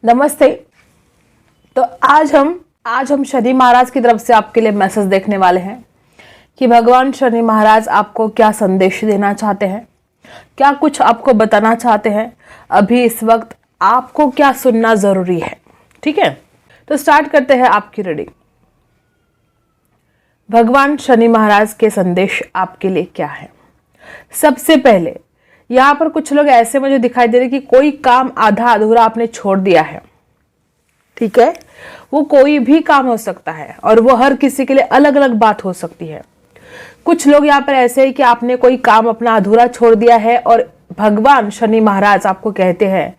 नमस्ते। तो आज हम शनि महाराज की तरफ से आपके लिए मैसेज देखने वाले हैं कि भगवान शनि महाराज आपको क्या संदेश देना चाहते हैं, क्या कुछ आपको बताना चाहते हैं, अभी इस वक्त आपको क्या सुनना जरूरी है। ठीक है, तो स्टार्ट करते हैं आपकी रीडिंग। भगवान शनि महाराज के संदेश आपके लिए क्या है। सबसे पहले यहाँ पर कुछ लोग ऐसे मुझे दिखाई दे रहे कि कोई काम आधा अधूरा आपने छोड़ दिया है। ठीक है, वो कोई भी काम हो सकता है और वो हर किसी के लिए अलग अलग बात हो सकती है। कुछ लोग यहाँ पर ऐसे हैं कि आपने कोई काम अपना अधूरा छोड़ दिया है और भगवान शनि महाराज आपको कहते हैं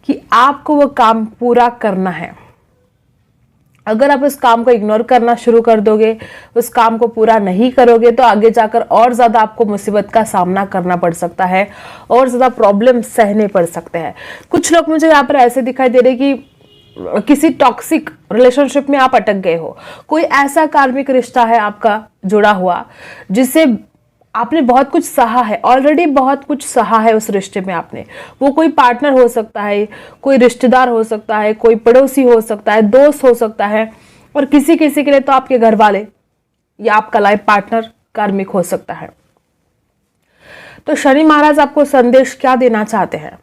कि आपको वो काम पूरा करना है। अगर आप उस काम को इग्नोर करना शुरू कर दोगे, उस काम को पूरा नहीं करोगे, तो आगे जाकर और ज्यादा आपको मुसीबत का सामना करना पड़ सकता है और ज्यादा प्रॉब्लम सहने पड़ सकते हैं। कुछ लोग मुझे यहाँ पर ऐसे दिखाई दे रहे कि किसी टॉक्सिक रिलेशनशिप में आप अटक गए हो। कोई ऐसा कार्मिक रिश्ता है आपका जुड़ा हुआ जिससे आपने बहुत कुछ सहा है, ऑलरेडी बहुत कुछ सहा है उस रिश्ते में आपने। वो कोई पार्टनर हो सकता है, कोई रिश्तेदार हो सकता है, कोई पड़ोसी हो सकता है, दोस्त हो सकता है, और किसी किसी के लिए तो आपके घर वाले या आपका लाइफ पार्टनर कार्मिक हो सकता है। तो शनि महाराज आपको संदेश क्या देना चाहते हैं।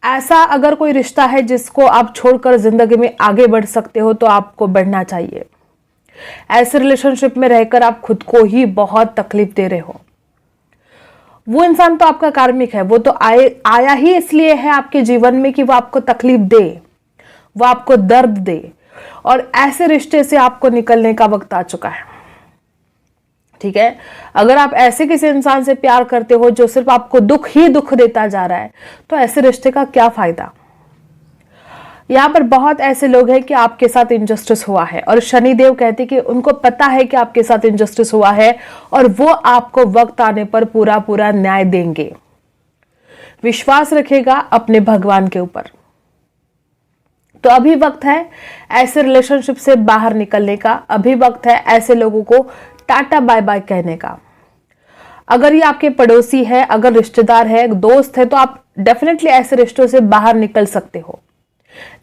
ऐसा अगर कोई रिश्ता है जिसको आप छोड़कर जिंदगी में आगे बढ़ सकते हो तो आपको बढ़ना चाहिए। ऐसे रिलेशनशिप में रहकर आप खुद को ही बहुत तकलीफ दे रहे हो। वो इंसान तो आपका कार्मिक है, वो तो आया ही इसलिए है आपके जीवन में कि वो आपको तकलीफ दे, वो आपको दर्द दे, और ऐसे रिश्ते से आपको निकलने का वक्त आ चुका है। ठीक है, अगर आप ऐसे किसी इंसान से प्यार करते हो जो सिर्फ आपको दुख ही दुख देता जा रहा है, तो ऐसे रिश्ते का क्या फायदा। यहाँ पर बहुत ऐसे लोग हैं कि आपके साथ इनजस्टिस हुआ है और शनिदेव कहते कि उनको पता है कि आपके साथ इनजस्टिस हुआ है और वो आपको वक्त आने पर पूरा पूरा न्याय देंगे। विश्वास रखेगा अपने भगवान के ऊपर। तो अभी वक्त है ऐसे रिलेशनशिप से बाहर निकलने का, अभी वक्त है ऐसे लोगों को टाटा बाय बाय कहने का। अगर ये आपके पड़ोसी है, अगर रिश्तेदार है, दोस्त है, तो आप डेफिनेटली ऐसे रिश्तों से बाहर निकल सकते हो।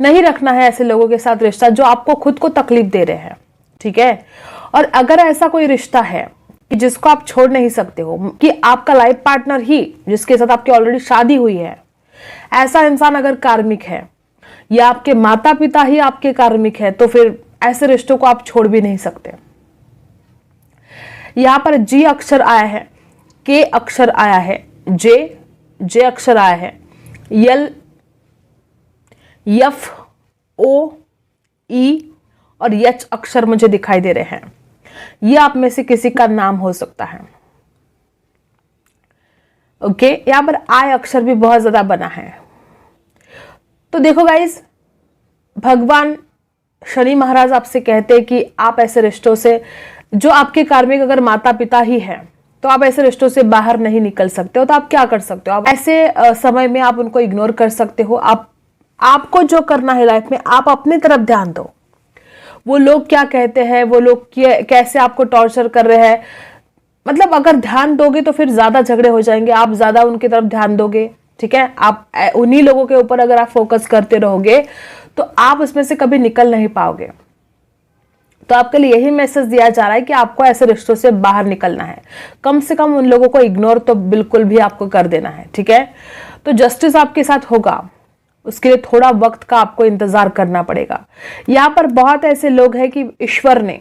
नहीं रखना है ऐसे लोगों के साथ रिश्ता जो आपको खुद को तकलीफ दे रहे हैं। ठीक है, और अगर ऐसा कोई रिश्ता है कि जिसको आप छोड़ नहीं सकते हो, कि आपका लाइफ पार्टनर ही जिसके साथ आपकी ऑलरेडी शादी हुई है, ऐसा इंसान अगर कार्मिक है या आपके माता पिता ही आपके कार्मिक है, तो फिर ऐसे रिश्तों को आप छोड़ भी नहीं सकते। यहां पर जी अक्षर आया है, के अक्षर आया है, जे अक्षर आया है, यल, यफ, ओ, ई और यच अक्षर मुझे दिखाई दे रहे हैं। ये आप में से किसी का नाम हो सकता है। ओके, यहां पर आय अक्षर भी बहुत ज्यादा बना है। तो देखो गाइस, भगवान शनि महाराज आपसे कहते हैं कि आप ऐसे रिश्तों से, जो आपके कार्मिक अगर माता पिता ही है, तो आप ऐसे रिश्तों से बाहर नहीं निकल सकते हो। तो आप क्या कर सकते हो, आप ऐसे समय में आप उनको इग्नोर कर सकते हो। आपको जो करना है लाइफ में, आप अपनी तरफ ध्यान दो। वो लोग क्या कहते हैं, वो लोग कैसे आपको टॉर्चर कर रहे हैं, मतलब अगर ध्यान दोगे तो फिर ज्यादा झगड़े हो जाएंगे, आप ज्यादा उनकी तरफ ध्यान दोगे। ठीक है, आप उन्हीं लोगों के ऊपर अगर आप फोकस करते रहोगे तो आप उसमें से कभी निकल नहीं पाओगे। तो आपके लिए यही मैसेज दिया जा रहा है कि आपको ऐसे रिश्तों से बाहर निकलना है। कम से कम उन लोगों को इग्नोर तो बिल्कुल भी आपको कर देना है। ठीक है, तो जस्टिस आपके साथ होगा, उसके लिए थोड़ा वक्त का आपको इंतजार करना पड़ेगा। यहां पर बहुत ऐसे लोग हैं कि ईश्वर ने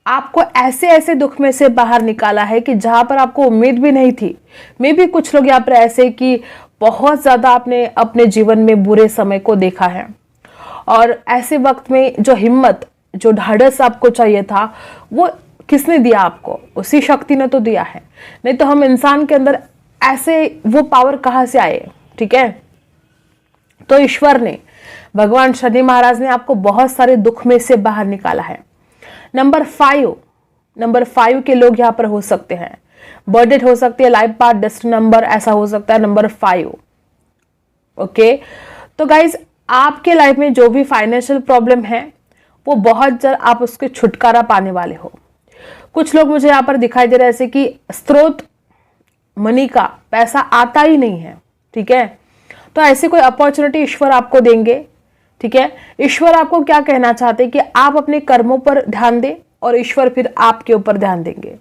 आपको ऐसे ऐसे दुख में से बाहर निकाला है कि जहां पर आपको उम्मीद भी नहीं थी। मे भी कुछ लोग यहाँ पर ऐसे कि बहुत ज्यादा आपने अपने जीवन में बुरे समय को देखा है, और ऐसे वक्त में जो हिम्मत, जो ढाढ़स आपको चाहिए था, वो किसने दिया आपको, उसी शक्ति ने तो दिया है। नहीं तो हम इंसान के अंदर ऐसे वो पावर कहां से आए। ठीक है, तो ईश्वर ने, भगवान शनि महाराज ने आपको बहुत सारे दुख में से बाहर निकाला है। नंबर 5 के लोग यहां पर हो सकते हैं, बर्थडे हो सकती है, लाइफ पार्ट, डेस्टिनी नंबर ऐसा हो सकता है, नंबर 5। ओके, तो गाइज, आपके लाइफ में जो भी फाइनेंशियल प्रॉब्लम है वो बहुत जल्द आप उसके छुटकारा पाने वाले हो। कुछ लोग मुझे यहां पर दिखाई दे रहे हैं ऐसे कि स्रोत मनी का पैसा आता ही नहीं है। ठीक है, तो ऐसी कोई अपॉर्चुनिटी ईश्वर आपको देंगे। ठीक है, ईश्वर आपको क्या कहना चाहते हैं कि आप अपने कर्मों पर ध्यान दें और ईश्वर फिर आपके ऊपर ध्यान देंगे।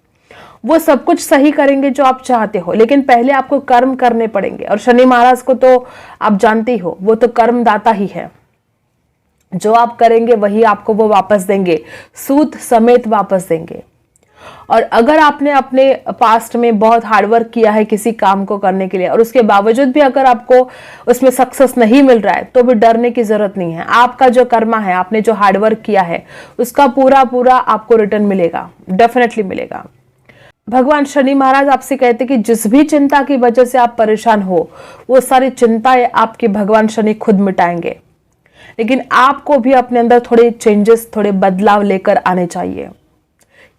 वो सब कुछ सही करेंगे जो आप चाहते हो, लेकिन पहले आपको कर्म करने पड़ेंगे। और शनि महाराज को तो आप जानते ही हो, वो तो कर्मदाता ही है। जो आप करेंगे वही आपको वो वापस देंगे, सूद समेत वापस देंगे। और अगर आपने अपने पास्ट में बहुत हार्डवर्क किया है किसी काम को करने के लिए और उसके बावजूद भी अगर आपको उसमें सक्सेस नहीं मिल रहा है, तो भी डरने की जरूरत नहीं है। आपका जो कर्मा है, आपने जो हार्डवर्क किया है, उसका पूरा पूरा आपको रिटर्न मिलेगा, डेफिनेटली मिलेगा। भगवान शनि महाराज आपसे कहते कि जिस भी चिंता की वजह से आप परेशान हो, वो सारी चिंताएं आपके भगवान शनि खुद मिटाएंगे। लेकिन आपको भी अपने अंदर थोड़े चेंजेस, थोड़े बदलाव लेकर आने चाहिए।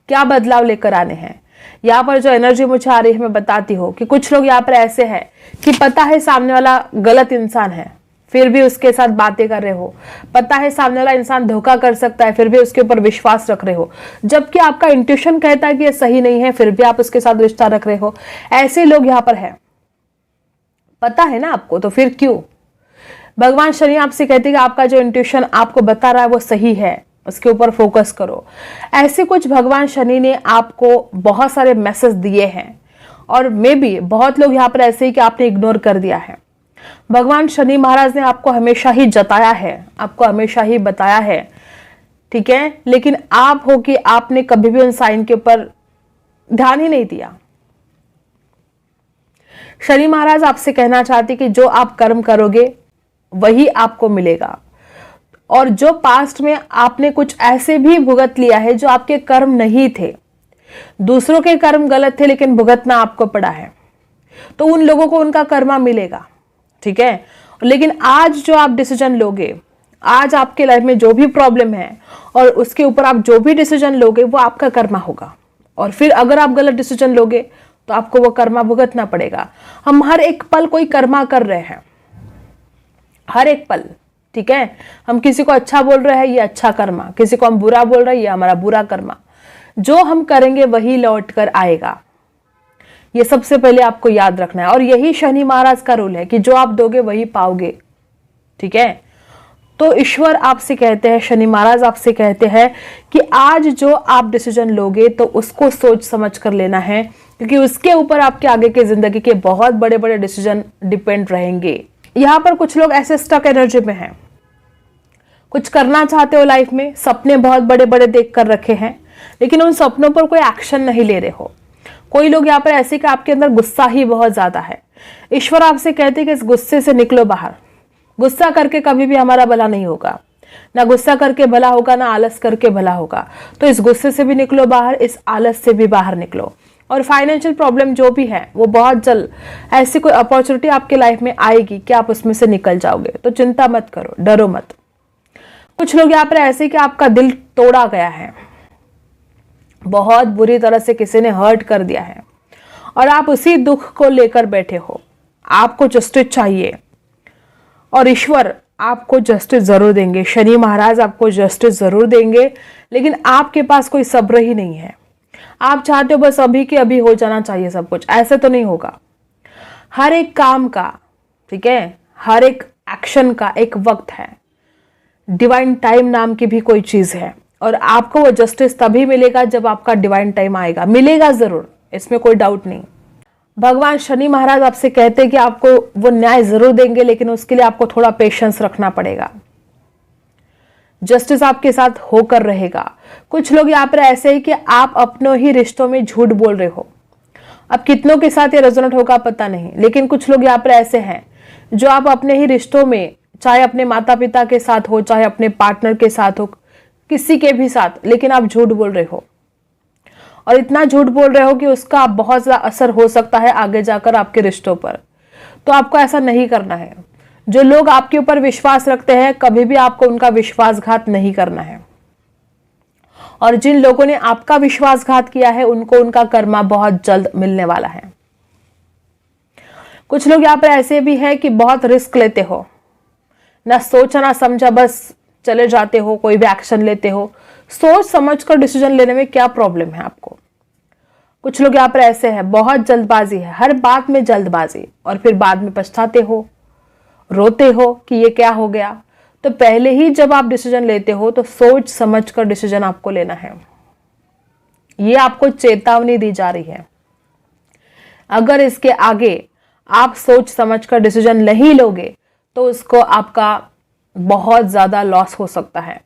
क्या बदलाव लेकर आने हैं? यहाँ पर जो एनर्जी मुझे आ रही है, मैं बताती हूँ कि कुछ लोग यहाँ पर ऐसे हैं कि पता है सामने वाला गलत इंसान है, फिर भी उसके साथ बातें कर रहे हो। पता है सामने वाला इंसान धोखा कर सकता है, फिर भी उसके ऊपर विश्वास रख रहे हो। जबकि आपका इंट्यूशन कहता है कि ये सही नहीं है, फिर भी आप उसके साथ रिश्ता रख रहे हो। ऐसे लोग यहाँ पर है, पता है ना आपको, तो फिर क्यों? भगवान शनि आपसे कहते हैं कि आपका जो इंट्यूशन आपको बता रहा है वो सही है, उसके ऊपर फोकस करो। ऐसे कुछ भगवान शनि ने आपको बहुत सारे मैसेज दिए हैं, और मे बी बहुत लोग यहाँ पर ऐसे ही कि आपने इग्नोर कर दिया है। भगवान शनि महाराज ने आपको हमेशा ही जताया है, आपको हमेशा ही बताया है, ठीक है, लेकिन आप हो कि आपने कभी भी उन साइन के ऊपर ध्यान ही नहीं दिया। शनि महाराज आपसे कहना चाहते कि जो आप कर्म करोगे वही आपको मिलेगा। और जो पास्ट में आपने कुछ ऐसे भी भुगत लिया है जो आपके कर्म नहीं थे, दूसरों के कर्म गलत थे लेकिन भुगतना आपको पड़ा है, तो उन लोगों को उनका कर्मा मिलेगा। ठीक है, लेकिन आज जो आप डिसीजन लोगे, आज आपके लाइफ में जो भी प्रॉब्लम है और उसके ऊपर आप जो भी डिसीजन लोगे वो आपका कर्मा होगा। और फिर अगर आप गलत डिसीजन लोगे तो आपको वो कर्मा भुगतना पड़ेगा। हम हर एक पल कोई कर्मा कर रहे हैं, हर एक पल। ठीक है, हम किसी को अच्छा बोल रहे हैं, ये अच्छा कर्मा, किसी को हम बुरा बोल रहे हैं, ये हमारा बुरा कर्मा। जो हम करेंगे वही लौट कर आएगा, ये सबसे पहले आपको याद रखना है। और यही शनि महाराज का रूल है कि जो आप दोगे वही पाओगे। ठीक है, तो ईश्वर आपसे कहते हैं, शनि महाराज आपसे कहते हैं कि आज जो आप डिसीजन लोगे तो उसको सोच समझ कर लेना है, क्योंकि उसके ऊपर आपके आगे की जिंदगी के बहुत बड़े बड़े डिसीजन डिपेंड रहेंगे। यहाँ पर कुछ लोग ऐसे स्टक एनर्जी में हैं, कुछ करना चाहते हो लाइफ में, सपने बहुत बड़े बड़े देख कर रखे हैं, लेकिन उन सपनों पर कोई एक्शन नहीं ले रहे हो। कोई लोग यहाँ पर ऐसे कि आपके अंदर गुस्सा ही बहुत ज्यादा है। ईश्वर आपसे कहते हैं कि इस गुस्से से निकलो बाहर। गुस्सा करके कभी भी हमारा भला नहीं होगा, ना गुस्सा करके भला होगा, ना आलस करके भला होगा। तो इस गुस्से से भी निकलो बाहर, इस आलस से भी बाहर निकलो। और फाइनेंशियल प्रॉब्लम जो भी है वो बहुत जल्द ऐसी कोई अपॉर्चुनिटी आपके लाइफ में आएगी कि आप उसमें से निकल जाओगे। तो चिंता मत करो, डरो मत। कुछ लोग यहाँ पर ऐसे कि आपका दिल तोड़ा गया है, बहुत बुरी तरह से किसी ने हर्ट कर दिया है और आप उसी दुख को लेकर बैठे हो। आपको जस्टिस चाहिए और ईश्वर आपको जस्टिस जरूर देंगे, शनि महाराज आपको जस्टिस जरूर देंगे, लेकिन आपके पास कोई सब्र ही नहीं है। आप चाहते हो बस अभी के अभी हो जाना चाहिए सब कुछ, ऐसे तो नहीं होगा। हर एक काम का, ठीक है, हर एक एक्शन का एक वक्त है। डिवाइन टाइम नाम की भी कोई चीज है और आपको वो जस्टिस तभी मिलेगा जब आपका डिवाइन टाइम आएगा। मिलेगा जरूर, इसमें कोई डाउट नहीं। भगवान शनि महाराज आपसे कहते हैं कि आपको वो न्याय जरूर देंगे, लेकिन उसके लिए आपको थोड़ा पेशेंस रखना पड़ेगा। जस्टिस आपके साथ होकर रहेगा। कुछ लोग यहाँ पर ऐसे ही कि आप अपनों ही रिश्तों में झूठ बोल रहे हो। अब कितनों के साथ ये रेजोनेट होगा पता नहीं, लेकिन कुछ लोग यहाँ पर ऐसे हैं जो आप अपने ही रिश्तों में, चाहे अपने माता पिता के साथ हो, चाहे अपने पार्टनर के साथ हो, किसी के भी साथ, लेकिन आप झूठ बोल रहे हो। और इतना झूठ बोल रहे हो कि उसका बहुत ज्यादा असर हो सकता है आगे जाकर आपके रिश्तों पर। तो आपको ऐसा नहीं करना है। जो लोग आपके ऊपर विश्वास रखते हैं, कभी भी आपको उनका विश्वासघात नहीं करना है। और जिन लोगों ने आपका विश्वासघात किया है, उनको उनका कर्मा बहुत जल्द मिलने वाला है। कुछ लोग यहाँ पर ऐसे भी है कि बहुत रिस्क लेते हो, ना सोचा ना समझा बस चले जाते हो, कोई भी एक्शन लेते हो। सोच समझ कर डिसीजन लेने में क्या प्रॉब्लम है आपको? कुछ लोग यहाँ पर ऐसे हैं, बहुत जल्दबाजी है, हर बात में जल्दबाजी, और फिर बाद में पछताते हो। रोते हो कि ये क्या हो गया, तो पहले ही जब आप डिसीजन लेते हो तो सोच समझ कर डिसीजन आपको लेना है। ये आपको चेतावनी दी जा रही है। अगर इसके आगे आप सोच समझ कर डिसीजन नहीं लोगे तो उसको आपका बहुत ज्यादा लॉस हो सकता है।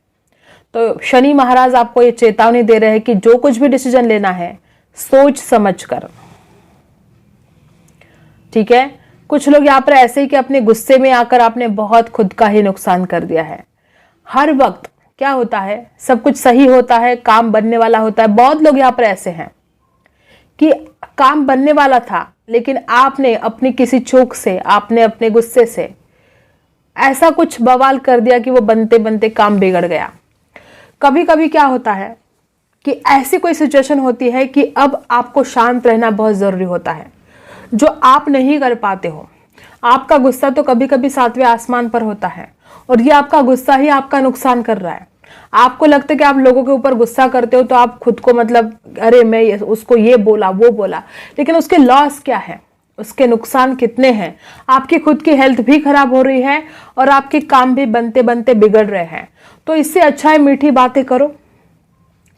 तो शनि महाराज आपको ये चेतावनी दे रहे हैं कि जो कुछ भी डिसीजन लेना है सोच समझ कर। ठीक है, कुछ लोग यहाँ पर ऐसे ही कि अपने गुस्से में आकर आपने बहुत खुद का ही नुकसान कर दिया है। हर वक्त क्या होता है, सब कुछ सही होता है, काम बनने वाला होता है। बहुत लोग यहाँ पर ऐसे हैं कि काम बनने वाला था लेकिन आपने अपनी किसी चूक से, आपने अपने गुस्से से ऐसा कुछ बवाल कर दिया कि वो बनते बनते काम बिगड़ गया। कभी कभी क्या होता है कि ऐसी कोई सिचुएशन होती है कि अब आपको शांत रहना बहुत जरूरी होता है, जो आप नहीं कर पाते हो। आपका गुस्सा तो कभी कभी सातवें आसमान पर होता है और ये आपका गुस्सा ही आपका नुकसान कर रहा है। आपको लगता है कि आप लोगों के ऊपर गुस्सा करते हो तो आप खुद को मतलब अरे मैं उसको ये बोला वो बोला, लेकिन उसके लॉस क्या है, उसके नुकसान कितने हैं। आपकी खुद की हेल्थ भी खराब हो रही है और आपके काम भी बनते बनते बिगड़ रहे हैं। तो इससे अच्छा है मीठी बातें करो,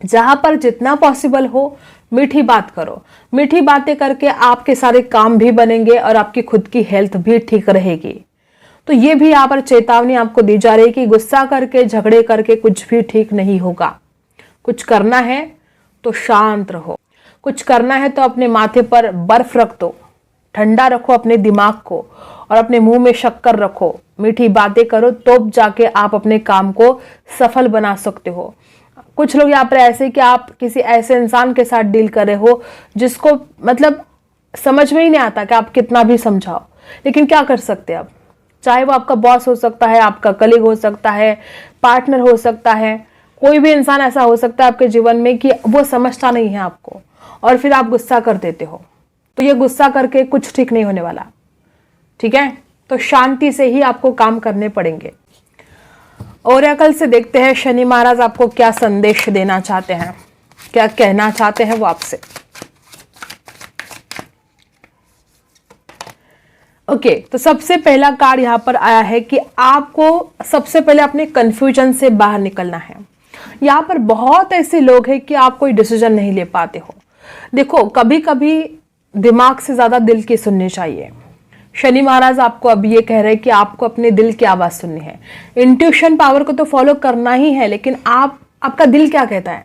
जहां पर जितना पॉसिबल हो मीठी बात करो। मीठी बातें करके आपके सारे काम भी बनेंगे और आपकी खुद की हेल्थ भी ठीक रहेगी। तो ये भी यहाँ पर चेतावनी आपको दी जा रही है कि गुस्सा करके झगड़े करके कुछ भी ठीक नहीं होगा। कुछ करना है तो शांत रहो, कुछ करना है तो अपने माथे पर बर्फ रख दो, ठंडा रखो अपने दिमाग को और अपने मुंह में शक्कर रखो, मीठी बातें करो, तो जाके आप अपने काम को सफल बना सकते हो। कुछ लोग यहाँ पर ऐसे कि आप किसी ऐसे इंसान के साथ डील कर रहे हो जिसको मतलब समझ में ही नहीं आता कि आप कितना भी समझाओ, लेकिन क्या कर सकते हैं अब। चाहे वो आपका बॉस हो सकता है, आपका कलीग हो सकता है, पार्टनर हो सकता है, कोई भी इंसान ऐसा हो सकता है आपके जीवन में कि वो समझता नहीं है आपको और फिर आप गुस्सा कर देते हो। तो ये गुस्सा करके कुछ ठीक नहीं होने वाला। ठीक है, तो शांति से ही आपको काम करने पड़ेंगे। ओरेकल से देखते हैं शनि महाराज आपको क्या संदेश देना चाहते हैं, क्या कहना चाहते हैं वो आपसे। ओके, तो सबसे पहला कार्ड यहां पर आया है कि आपको सबसे पहले अपने कंफ्यूजन से बाहर निकलना है। यहां पर बहुत ऐसे लोग हैं कि आप कोई डिसीजन नहीं ले पाते हो। देखो, कभी कभी दिमाग से ज्यादा दिल की सुननी चाहिए। शनि महाराज आपको अब ये कह रहे हैं कि आपको अपने दिल की आवाज सुननी है। इंट्यूशन पावर को तो फॉलो करना ही है, लेकिन आपका दिल क्या कहता है,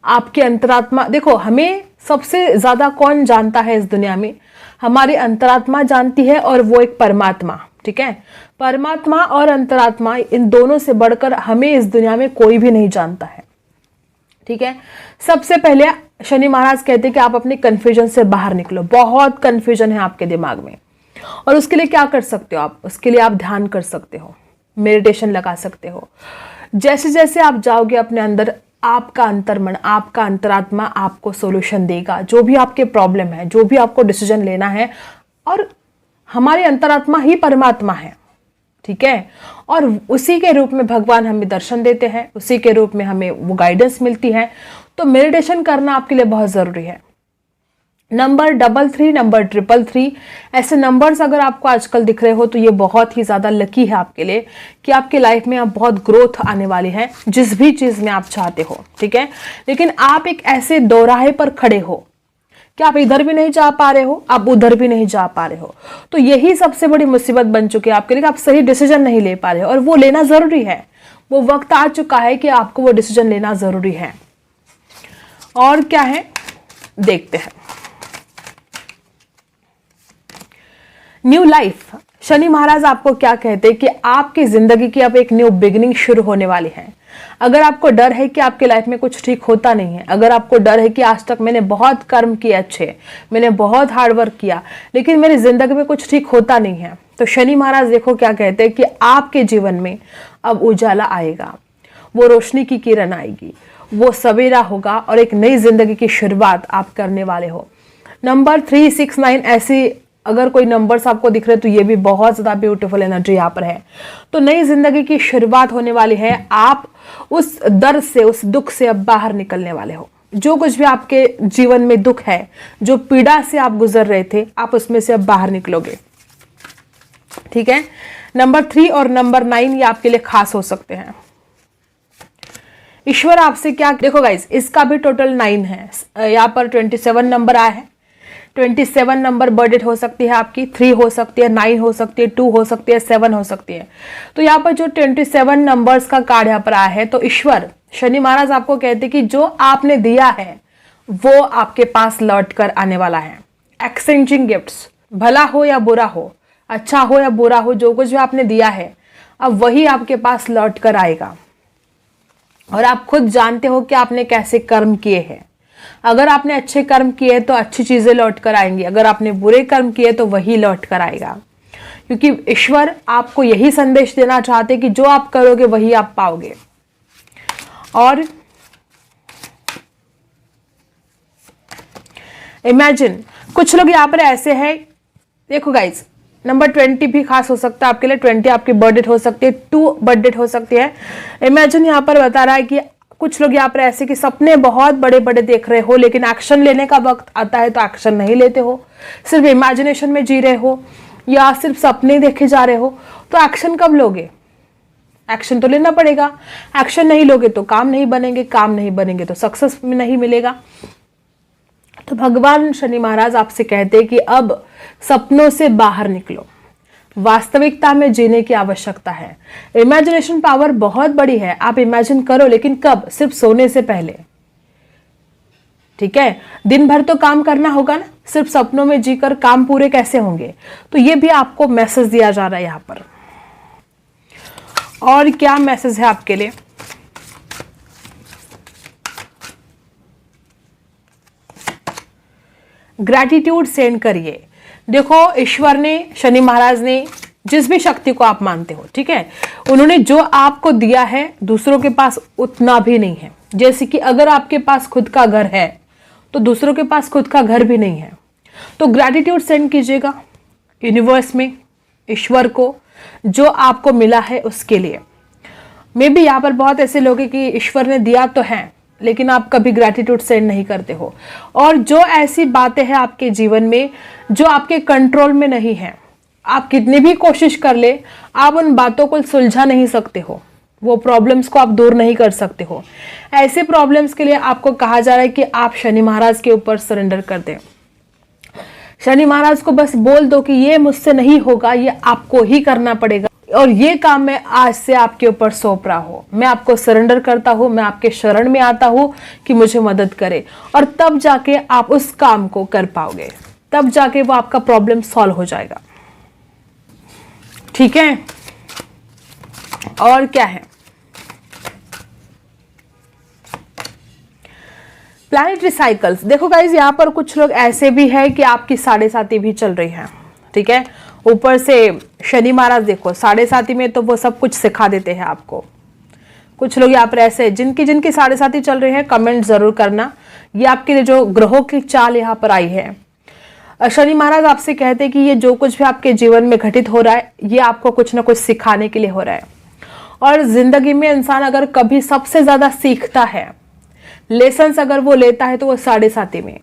आपकी अंतरात्मा। देखो, हमें सबसे ज्यादा कौन जानता है इस दुनिया में, हमारी अंतरात्मा जानती है और वो एक परमात्मा। ठीक है, परमात्मा और अंतरात्मा, इन दोनों से बढ़कर हमें इस दुनिया में कोई भी नहीं जानता है। ठीक है, सबसे पहले शनि महाराज कहते हैं कि आप अपने कंफ्यूजन से बाहर निकलो। बहुत कंफ्यूजन है आपके दिमाग में और उसके लिए क्या कर सकते हो आप, उसके लिए आप ध्यान कर सकते हो, मेडिटेशन लगा सकते हो। जैसे जैसे आप जाओगे अपने अंदर, आपका अंतर्मन, आपका अंतरात्मा आपको सॉल्यूशन देगा। जो भी आपके प्रॉब्लम है, जो भी आपको डिसीजन लेना है, और हमारी अंतरात्मा ही परमात्मा है। ठीक है, और उसी के रूप में भगवान हमें दर्शन देते हैं, उसी के रूप में हमें वो गाइडेंस मिलती है। तो मेडिटेशन करना आपके लिए बहुत जरूरी है। नंबर 33, नंबर 333, ऐसे नंबर्स अगर आपको आजकल दिख रहे हो तो ये बहुत ही ज्यादा लकी है आपके लिए कि आपके लाइफ में आप बहुत ग्रोथ आने वाली है जिस भी चीज में आप चाहते हो। ठीक है, लेकिन आप एक ऐसे दोराहे पर खड़े हो कि आप इधर भी नहीं जा पा रहे हो, आप उधर भी नहीं जा पा रहे हो। तो यही सबसे बड़ी मुसीबत बन चुकी है आपके लिए कि आप सही डिसीजन नहीं ले पा रहे हो, और वो लेना जरूरी है। वो वक्त आ चुका है कि आपको वो डिसीजन लेना जरूरी है। और क्या है देखते हैं। न्यू लाइफ, शनि महाराज आपको क्या कहते हैं कि आपकी जिंदगी की अब एक न्यू बिगिनिंग शुरू होने वाली है। अगर आपको डर है कि आपके लाइफ में कुछ ठीक होता नहीं है, अगर आपको डर है कि आज तक मैंने बहुत कर्म किए अच्छे, मैंने बहुत हार्ड वर्क किया, लेकिन मेरी जिंदगी में कुछ ठीक होता नहीं है, तो शनि महाराज देखो क्या कहते हैं कि आपके जीवन में अब उजाला आएगा, वो रोशनी की किरण आएगी, वो सवेरा होगा और एक नई जिंदगी की शुरुआत आप करने वाले हो। नंबर 369, ऐसी अगर कोई नंबर्स आपको दिख रहे तो ये भी बहुत ज्यादा ब्यूटीफुल एनर्जी यहाँ पर है। तो नई जिंदगी की शुरुआत होने वाली है। आप उस दर्द से, उस दुख से अब बाहर निकलने वाले हो। जो कुछ भी आपके जीवन में दुख है, जो पीड़ा से आप गुजर रहे थे, आप उसमें से अब बाहर निकलोगे। ठीक है, नंबर 3 और नंबर 9 ये आपके लिए खास हो सकते हैं। ईश्वर आपसे क्या, देखो गाइज इसका भी टोटल 9 है, यहाँ पर 27 नंबर आया है। 27 नंबर बर्थडे हो सकती है आपकी, 3 हो सकती है, 9 हो सकती है, 2 हो सकती है, 7 हो सकती है। तो यहाँ पर जो 27 नंबर्स का कार्ड यहाँ पर आया है, तो ईश्वर शनि महाराज आपको कहते हैं कि जो आपने दिया है वो आपके पास लौट कर आने वाला है। एक्सचेंजिंग गिफ्ट्स, भला हो या बुरा हो, अच्छा हो या बुरा हो, जो कुछ भी आपने दिया है अब वही आपके पास लौट कर आएगा। और आप खुद जानते हो कि आपने कैसे कर्म किए हैं। अगर आपने अच्छे कर्म किए तो अच्छी चीजें लौट कर आएंगी, अगर आपने बुरे कर्म किए तो वही लौट कर आएगा। क्योंकि ईश्वर आपको यही संदेश देना चाहते हैं कि जो आप करोगे वही आप पाओगे। और इमेजिन कुछ लोग यहाँ पर ऐसे हैं, देखो गाइज नंबर 20 भी खास हो सकता है आपके लिए। 20 आपकी बर्थडे हो सकती है, 2 बर्थडे हो सकती है। इमेजिन यहाँ पर बता रहा है कि कुछ लोग यहाँ पर ऐसे कि सपने बहुत बड़े बड़े देख रहे हो, लेकिन एक्शन लेने का वक्त आता है तो एक्शन नहीं लेते हो, सिर्फ इमेजिनेशन में जी रहे हो या सिर्फ सपने देखे जा रहे हो। तो एक्शन कब लोगे? एक्शन तो लेना पड़ेगा। एक्शन नहीं लोगे तो काम नहीं बनेंगे, काम नहीं बनेंगे तो सक्सेस नहीं मिलेगा। तो भगवान शनि महाराज आपसे कहते हैं कि अब सपनों से बाहर निकलो, वास्तविकता में जीने की आवश्यकता है। इमेजिनेशन पावर बहुत बड़ी है, आप इमेजिन करो, लेकिन कब? सिर्फ सोने से पहले। ठीक है, दिन भर तो काम करना होगा ना, सिर्फ सपनों में जीकर काम पूरे कैसे होंगे? तो ये भी आपको मैसेज दिया जा रहा है यहां पर। और क्या मैसेज है आपके लिए? ग्रैटिट्यूड सेंड करिए। देखो ईश्वर ने, शनि महाराज ने, जिस भी शक्ति को आप मानते हो, ठीक है, उन्होंने जो आपको दिया है दूसरों के पास उतना भी नहीं है। जैसे कि अगर आपके पास खुद का घर है तो दूसरों के पास खुद का घर भी नहीं है। तो ग्रैटिट्यूड सेंड कीजिएगा यूनिवर्स में, ईश्वर को, जो आपको मिला है उसके लिए। मे बी यहाँ पर बहुत ऐसे लोग हैं कि ईश्वर ने दिया तो है लेकिन आप कभी ग्रैटिट्यूड सेंड नहीं करते हो। और जो ऐसी बातें हैं आपके जीवन में जो आपके कंट्रोल में नहीं है, आप कितनी भी कोशिश कर ले, आप उन बातों को सुलझा नहीं सकते हो, वो प्रॉब्लम्स को आप दूर नहीं कर सकते हो। ऐसे प्रॉब्लम्स के लिए आपको कहा जा रहा है कि आप शनि महाराज के ऊपर सरेंडर कर दें। शनि महाराज को बस बोल दो कि ये मुझसे नहीं होगा, ये आपको ही करना पड़ेगा और ये काम मैं आज से आपके ऊपर सौंप रहा हूं। मैं आपको सरेंडर करता हूं, मैं आपके शरण में आता हूं कि मुझे मदद करे। और तब जाके आप उस काम को कर पाओगे, तब जाके वो आपका प्रॉब्लम सॉल्व हो जाएगा। ठीक है, और क्या है? Planetary cycles. देखो गाइज यहाँ पर कुछ लोग ऐसे भी है कि आपकी 7.5 भी चल रही है। ठीक है, ऊपर से शनि महाराज देखो 7.5 में तो वो सब कुछ सिखा देते हैं आपको। कुछ लोग यहाँ पर ऐसे जिनकी 7.5 चल रही है, कमेंट जरूर करना। ये आपके लिए जो ग्रहों की चाल यहाँ पर आई है, शनि महाराज आपसे कहते हैं कि ये जो कुछ भी आपके जीवन में घटित हो रहा है ये आपको कुछ ना कुछ सिखाने के लिए हो रहा है। और जिंदगी में इंसान अगर कभी सबसे ज्यादा सीखता है, लेसन्स अगर वो लेता है तो वो 7.5 में।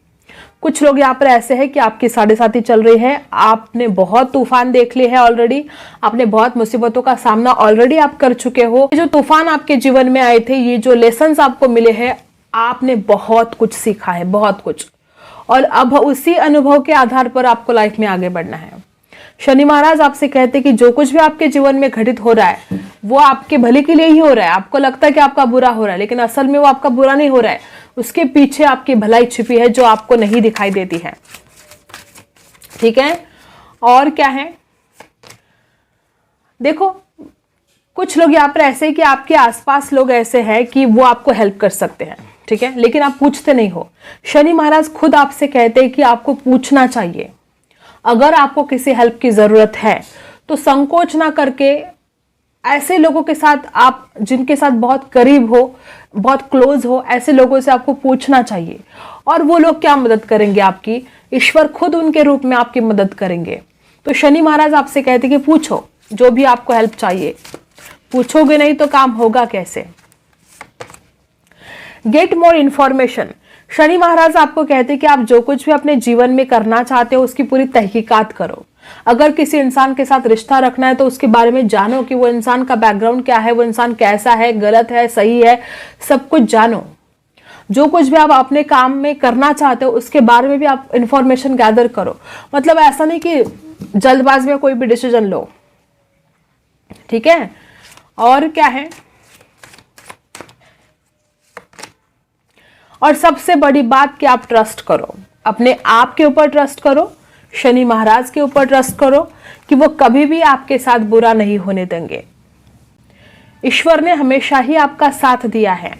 कुछ लोग यहाँ पर ऐसे हैं कि आपकी 7.5 चल रही है, आपने बहुत तूफान देख लिए हैं ऑलरेडी, आपने बहुत मुसीबतों का सामना ऑलरेडी आप कर चुके हो। जो तूफान आपके जीवन में आए थे, ये जो लेसन्स आपको मिले हैं, आपने बहुत कुछ सीखा है, बहुत कुछ। और अब उसी अनुभव के आधार पर आपको लाइफ में आगे बढ़ना है। शनि महाराज आपसे कहते हैं कि जो कुछ भी आपके जीवन में घटित हो रहा है वो आपके भले के लिए ही हो रहा है। आपको लगता है कि आपका बुरा हो रहा है, लेकिन असल में वो आपका बुरा नहीं हो रहा है, उसके पीछे आपकी भलाई छिपी है जो आपको नहीं दिखाई देती है। ठीक है, और क्या है? देखो कुछ लोग यहाँ पर ऐसे हैं कि आपके आसपास लोग ऐसे हैं कि वो आपको हेल्प कर सकते हैं, ठीक है, लेकिन आप पूछते नहीं हो। शनि महाराज खुद आपसे कहते हैं कि आपको पूछना चाहिए। अगर आपको किसी हेल्प की जरूरत है तो संकोच ना करके ऐसे लोगों के साथ, आप जिनके साथ बहुत करीब हो, बहुत क्लोज हो, ऐसे लोगों से आपको पूछना चाहिए। और वो लोग क्या मदद करेंगे आपकी? ईश्वर खुद उनके रूप में आपकी मदद करेंगे। तो शनि महाराज आपसे कहते हैं कि पूछो, जो भी आपको हेल्प चाहिए। पूछोगे नहीं तो काम होगा कैसे? Get more information. शनि महाराज आपको कहते हैं कि आप जो कुछ भी अपने जीवन में करना चाहते हो उसकी पूरी तहकीकात करो। अगर किसी इंसान के साथ रिश्ता रखना है तो उसके बारे में जानो कि वो इंसान का बैकग्राउंड क्या है, वो इंसान कैसा है, गलत है, सही है, सब कुछ जानो। जो कुछ भी आप अपने काम में करना चाहते हो उसके बारे में भी आप इंफॉर्मेशन गैदर करो। मतलब ऐसा नहीं कि जल्दबाजी में कोई भी डिसीजन लो, ठीक है। और क्या है, और सबसे बड़ी बात कि आप ट्रस्ट करो, अपने आप के ऊपर ट्रस्ट करो, शनि महाराज के ऊपर ट्रस्ट करो कि वो कभी भी आपके साथ बुरा नहीं होने देंगे। ईश्वर ने हमेशा ही आपका साथ दिया है,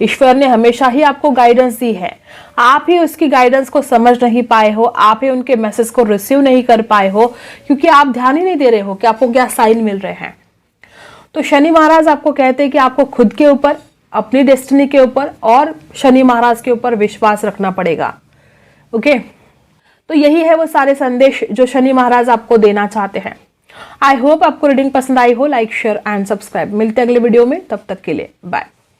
ईश्वर ने हमेशा ही आपको गाइडेंस दी है। आप ही उसकी गाइडेंस को समझ नहीं पाए हो, आप ही उनके मैसेज को रिसीव नहीं कर पाए हो, क्योंकि आप ध्यान ही नहीं दे रहे हो कि आपको क्या साइन मिल रहे हैं। तो शनि महाराज आपको कहते हैं कि आपको खुद के ऊपर, अपनी डेस्टिनी के ऊपर और शनि महाराज के ऊपर विश्वास रखना पड़ेगा। ओके, तो यही है वो सारे संदेश जो शनि महाराज आपको देना चाहते हैं। आई होप आपको रीडिंग पसंद आई हो। Like, share and subscribe. मिलते हैं अगले वीडियो में, तब तक के लिए बाय।